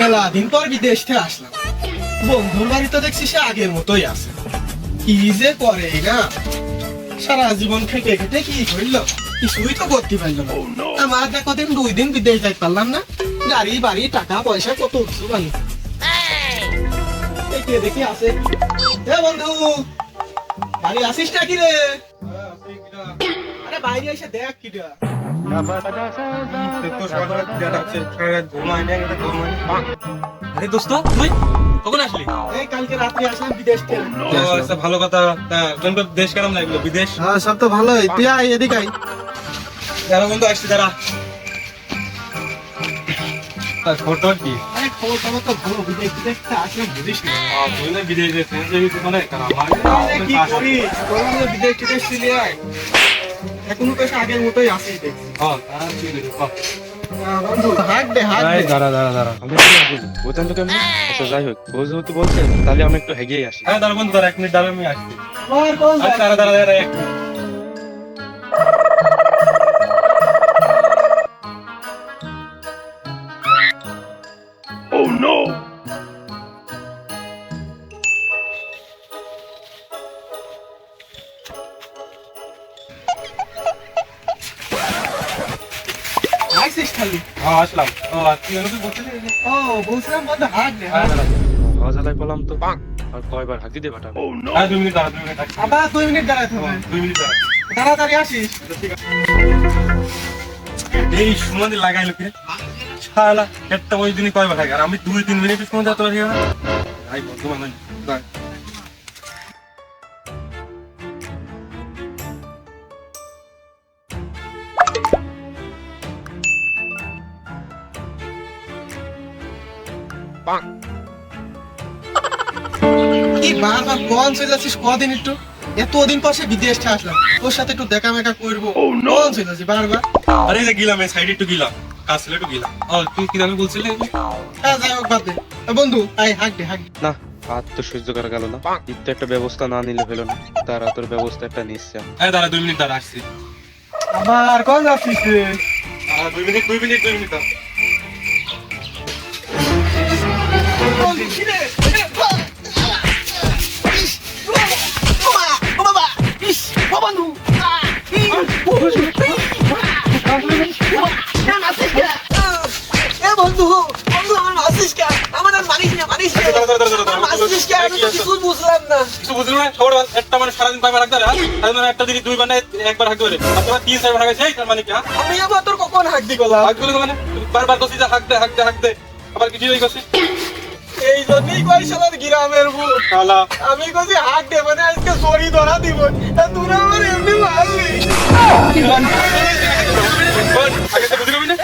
মেলা দিন পর বিদেশ থেকে আসলাম, বন্ধুর বাড়ি তো দেখছি সে আগের মতোই আছে। কি যে করে না, সারা জীবন খেটে খেটে কি করলো, কিছুই তো করতে পারলো না। আমার দেখো দিন 2 দিন বিদেশ যাইতে পারলাম না, গাড়ি বাড়ি টাকা পয়সা কত কিছু বানি দেখি আছে। এ বন্ধু, বাড়ি আসিস নাকি রে? আরে বাইরে এসে দেখ কিটা। আরে দোস্ত, তুই কখন আসলি? এই কালকে রাত্রে আসলাম বিদেশ থেকে। আচ্ছা, ভালো কথা। তোর দেশ কেমন লাগলো? বিদেশ হ্যাঁ, সব তো ভালোই। তুই আয়, এদিকে আয়। যারা বন্ধু আসছি তারা ফটো কি? আরে খবর টবর তো ভালো, বিদেশ থেকে আসলাম বুঝিস না। তুই না বিদেশ যেতে মানে কি করিস? বললাম যে বিদেশ টিদেশ চলে আয়। এখনো তো সে আগের মতোই আসিস দেখছি। বন্ধু হাঁক দে, হাঁক দে। দাঁড়া আমি বলতাম তো কেমন। আচ্ছা যাই হোক, ও যেহেতু বলছে তাহলে আমি একটু হেগেই আসি। হ্যাঁ দাঁড়া বন্ধু, দাঁড়া 1 মিনিট, দাঁড়া আমি আসছি। আর কোন আচ্ছা দাঁড়া 1 মিনিট। আইসিস খালি? আসলাম। তুই আমাকে বলছিলি? ও বলছিলাম বন্ধু হাঁক দে। হাজালায় বললাম তো আর কয়বার হাঁকি দিয়ে পাঠাবো। হ্যাঁ 2 মিনিট দাঁড়া, 2 মিনিট আবার 2 মিনিট দাঁড়াতে হবে। 2 মিনিট দাঁড়া। তাড়াতাড়ি আসিস। এই সুমন্দি লাগাইলো কি শালা, একটা ওই দিনই কয়বার থাকে আর আমি 2-3 মিনিট সময় দিতে পারি না। ভাই বন্ধু মানে কি বারবার কোন চলে যাচ্ছিস? কদিন একটু, এতদিন পর সে বিদেশ থেকে আসলাম, তোর সাথে একটু দেখা মেকা করবো। কোন চলে যাচ্ছিস বারবার? আরে যে গেলাম এই সাইডে একটু গেলাম, কাজ ছিল একটু গেলাম। তুই কি আমি বলছিলি? হ্যাঁ যাই হোক, বাদ দে। বন্ধু আয়, হাঁক দে, হাঁক দে। না, আর তো সহ্য করা গেল না। ঈদ তো একটা ব্যবস্থা না নিলে হলো না, তারা তোর ব্যবস্থা একটা নিচ্ছে। হ্যাঁ দাঁড়া 2 মিনিট, দাঁড়া আসছি। আবার কোন যাচ্ছিস রে? 2 মিনিট 2 মিনিট 2 মিনিট দাঁড়া। কিছু বুঝলি না? খবর একটা মানে সারাদিন কয়বার হাঁকতে পারে? সারাদিন একটা দিনই 2 বার না 1 বার হাঁকতে পারে, আর তোরা 3-4 বার হাঁকাইছিস। তার মানে কি? আমি আবার তোর কখন হাঁক দি গেলাম? হাঁকগুলো মানে বারবার করছিস যে হাঁকতে হাঁকতে হাঁকতে, আবার কিছু ওই করছিস। এই জন্যই কই শালার গ্রামের ভূত। শালা আমি কইছি হাঁক দে মানে আজকে সরি ধরা দিব, আর তুই আমার এমনি মারলি। আগে তো বুঝলি না?